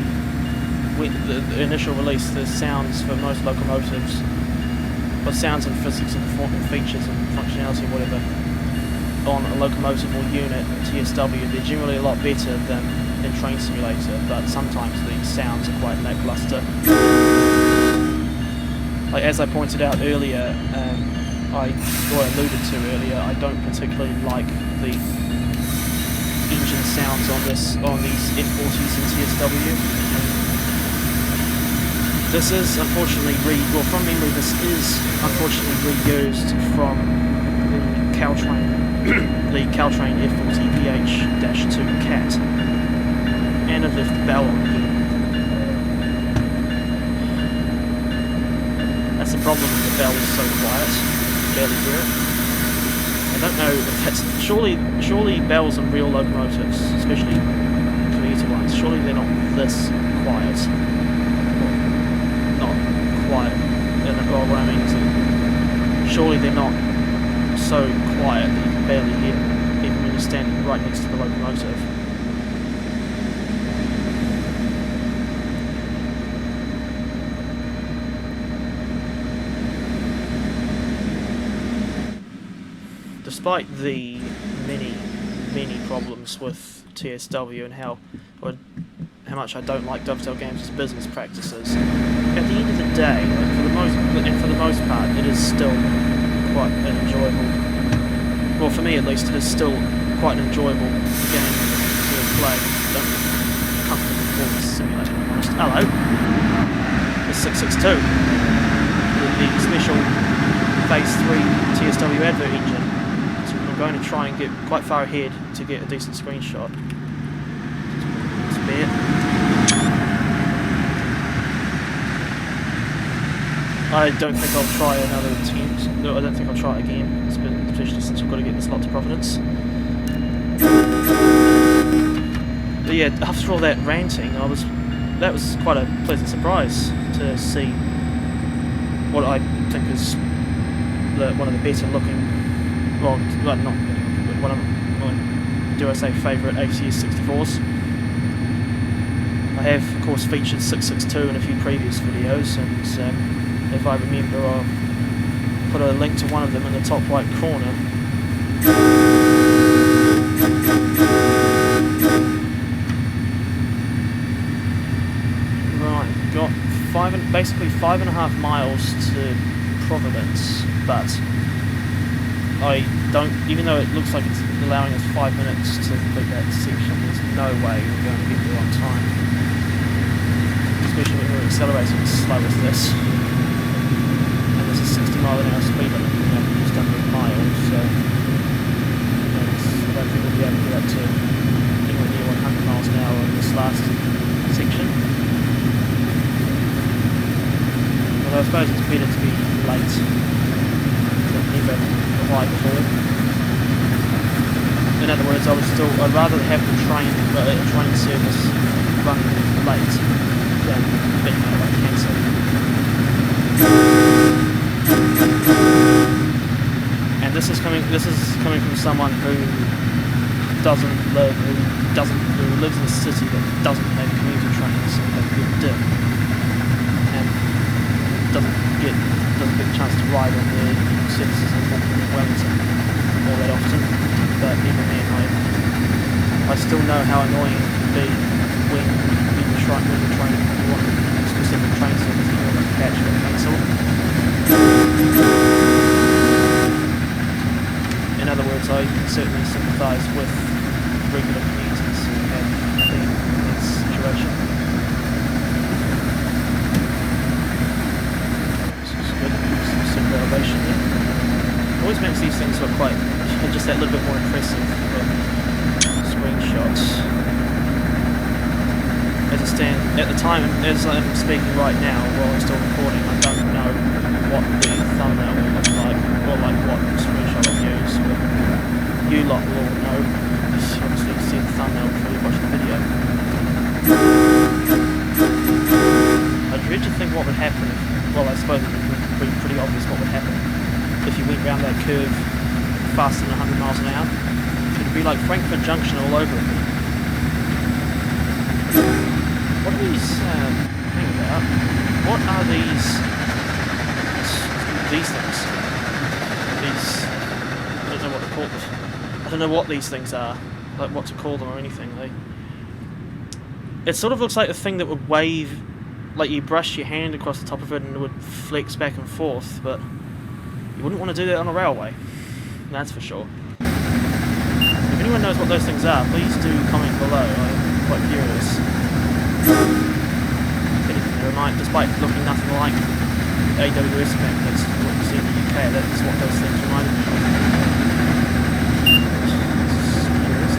initial release, the sounds for most locomotives, or sounds and physics and features and functionality or whatever, on a locomotive or unit in TSW, they're generally a lot better than in Train Simulator, but sometimes the sounds are quite lackluster. Like, as I pointed out earlier, I alluded to earlier, I don't particularly like the engine sounds on these F40s in TSW. This is unfortunately from memory, this is unfortunately reused from the Caltrain F40PH-3C and I've left the bell on here. That's the problem with the bell, is so quiet, barely hear it. I don't know if that's surely bells on real locomotives, especially commuter ones, surely they're not this quiet. Well, not quiet. What I mean is that Surely they're not so quiet that you can barely hear them, even when you're standing right next to the locomotive. Despite the many problems with TSW and how much I don't like Dovetail Games' business practices, at the end of the day, like for the most part, it is still quite an enjoyable. Well, for me at least, it is still quite an enjoyable game to play. Comfortable performance simulator, to be honest. Hello, the 662, the special Phase 3 TSW advert engine. So I'm going to try and get quite far ahead to get a decent screenshot. I don't think I'll try another attempt. No, I don't think I'll try it again, especially since we've got to get this lot to Providence. But yeah, after all that ranting, that was quite a pleasant surprise to see what I think is one of the better looking, well not one of my, do I say, favourite ACS-64s. I have, of course, featured 662 in a few previous videos, and if I remember, I'll put a link to one of them in the top right corner. Right, got basically 5.5 miles to Providence, but I don't, even though it looks like it's allowing us 5 minutes to complete that section, there's no way we're going to get there on time. Especially when we're accelerating as slow as this. And this is 60 mile an hour speed limit, just under a mile, so I don't think we'll be able to get up to anywhere near 100 miles an hour in this last section. Although I suppose it's better to be late than never arrive at all. In other words, I'd rather have the train service run late than cancel. And this is coming from someone who lives in a city that doesn't have commuter trains and have good dip, and doesn't get a chance to ride on the services in Wellington all that often. But even then, I still know how annoying it can be when you're trying you want a specific train service and you want to catch or cancel. In other words, I can certainly sympathise with regular commuters who have been in this situation. This is good. Some super elevation there. It always makes these things look quite just that little bit more impressive screenshots. As I stand at the time, as I'm speaking right now, while I'm still recording, I don't know what the thumbnail will look like, or like what screenshot I'll use, but you lot will all know, because obviously you see the thumbnail before you watch the video. I dread to think what would happen if, well, I suppose it would be pretty obvious what would happen if you went round that curve faster than 100 miles an hour. It'd be like Frankfurt Junction all over again. What are these, hang about, what are these things? I don't know what to call them. I don't know what these things are, like what to call them or anything. It sort of looks like the thing that would wave, like you brush your hand across the top of it and it would flex back and forth, but you wouldn't want to do that on a railway. That's for sure. If anyone knows what those things are, please do comment below. I'm quite curious. Despite looking nothing like AWS magnets, what you see in the UK, that's what those things reminded me of.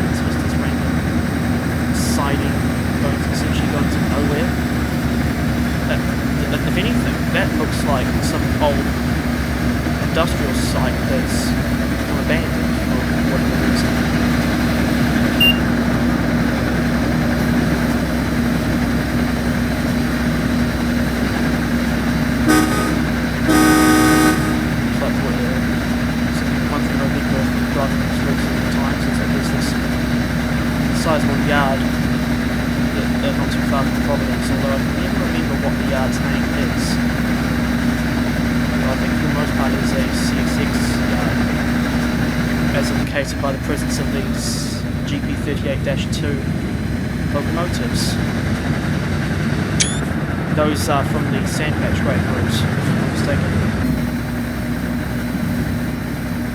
It's just this random siding essentially going to nowhere. If anything, that looks like some old industrial site that's abandoned for whatever reason. Looks like local yard not too far from Providence, although I can never remember what the yard's name is. I think for the most part it is a CSX yard, as indicated by the presence of these GP38-2 locomotives. Those are from the Sandpatch Great route, if I'm not mistaken.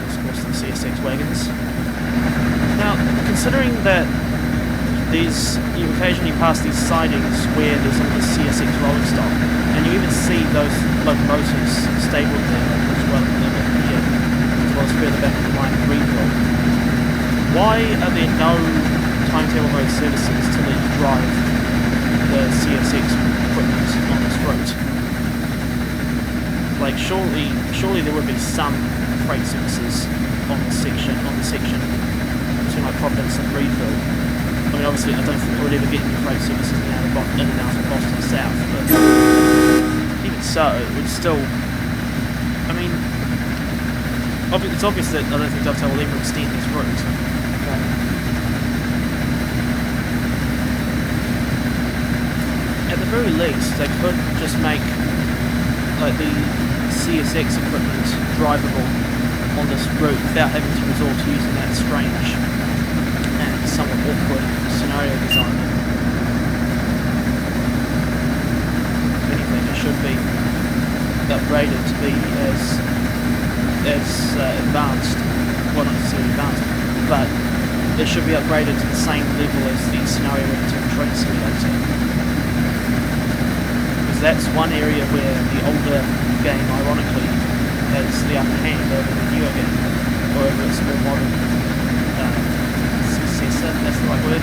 Of course, the CSX wagons. Now, considering that you occasionally pass these sidings where there's all this CSX rolling stock, and you even see those locomotives stabled there as well, here, as well as further back in the line of Ruggles. Why are there no timetable mode services to let you drive the CSX equipment on this route? Like, surely there would be some freight services on the section between like Providence and Ruggles. I mean, obviously, I don't think we'll ever get any freight services in and out of Boston South, but even so, it would still. I mean, it's obvious that I don't think Dovetail will ever extend this route. At the very least, they could just make like the CSX equipment drivable on this route without having to resort to using that strange and somewhat awkward scenario design. If anything, it should be upgraded to be as advanced, well, not necessarily advanced, but it should be upgraded to the same level as the scenario editor and train simulator. Because that's one area where the older game, ironically, has the upper hand over the newer game, or over its more modern successor, that's the right word.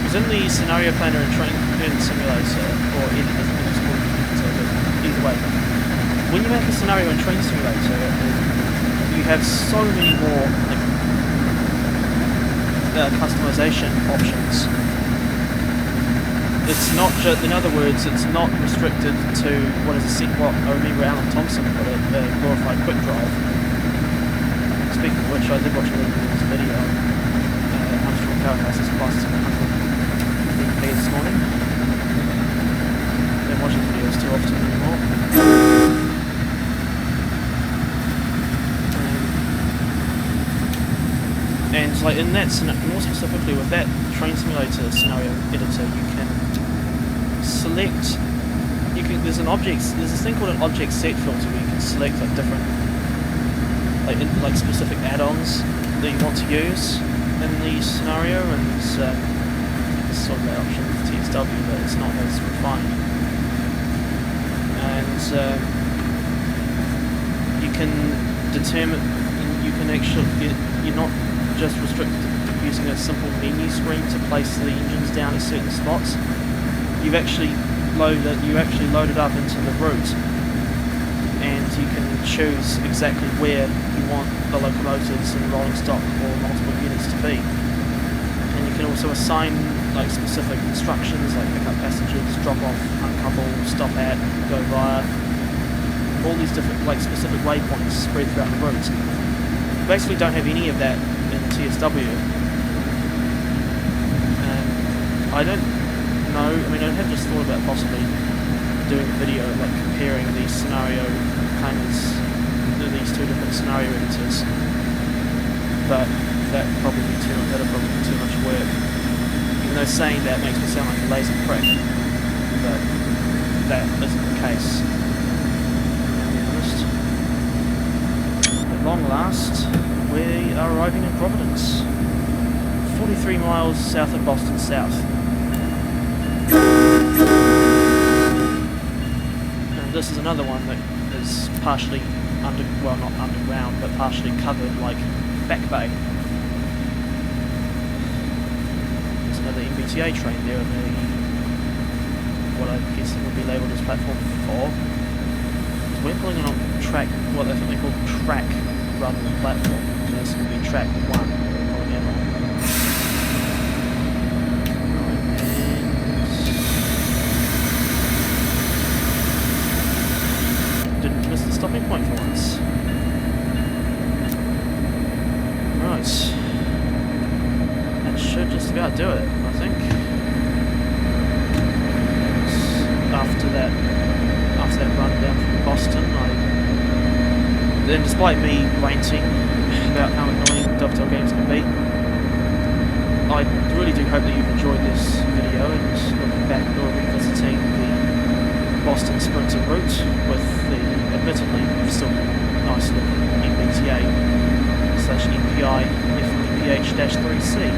Because in the scenario planner and train simulator, or either way, when you make a scenario and train simulator, you have so many more customization options. It's not just, in other words, it's not restricted to what I remember Alan Thompson put it, the glorified quick drive. Speaking of which, I did watch a little bit of this video. Armstrong Powerhouse's plus 100 EP this morning. Don't watch his videos too often anymore. And like in that, more specifically with that train simulator scenario editor, you can select. There's this thing called an object set filter where you can select like different, like specific add-ons that you want to use in the scenario, and it's sort of that option with TXW, but it's not as refined. And you can determine, you can actually, you're not just restricted to using a simple menu screen to place the engines down at certain spots. You actually load it up into the route, and you can choose exactly where you want the locomotives and rolling stock or multiple units to be. And you can also assign like specific instructions, like pick up passengers, drop off, uncouple, stop at, go via, all these different like specific waypoints spread throughout the route. You basically don't have any of that in TSW. I don't know, I mean, I have just thought about possibly doing a video like comparing these scenario planners, these two different scenario editors, but that'd probably be too much work. Even though saying that makes me sound like a lazy prick, but that isn't the case, to be honest. At long last, we are arriving in Providence, 43 miles south of Boston South. And this is another one that is partially well, not underground, but partially covered like Back Bay. There's another MBTA train there in the, what I guess it would be labelled as platform 4. So we're pulling on track, what I think they call track rather than platform. So this will be track 1. Stopping point for once. Right. about do it, I think. After that run down from Boston, then despite me ranting about how annoying Dovetail games can be, I really do hope that you've enjoyed this video and looking back or revisiting the Boston Sprinter route with the admittedly still nice looking MBTA/MPI F40PH-3C.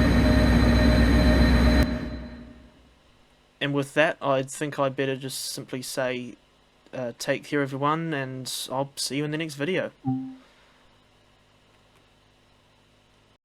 And with that, I think I'd better just simply say take care everyone, and I'll see you in the next video.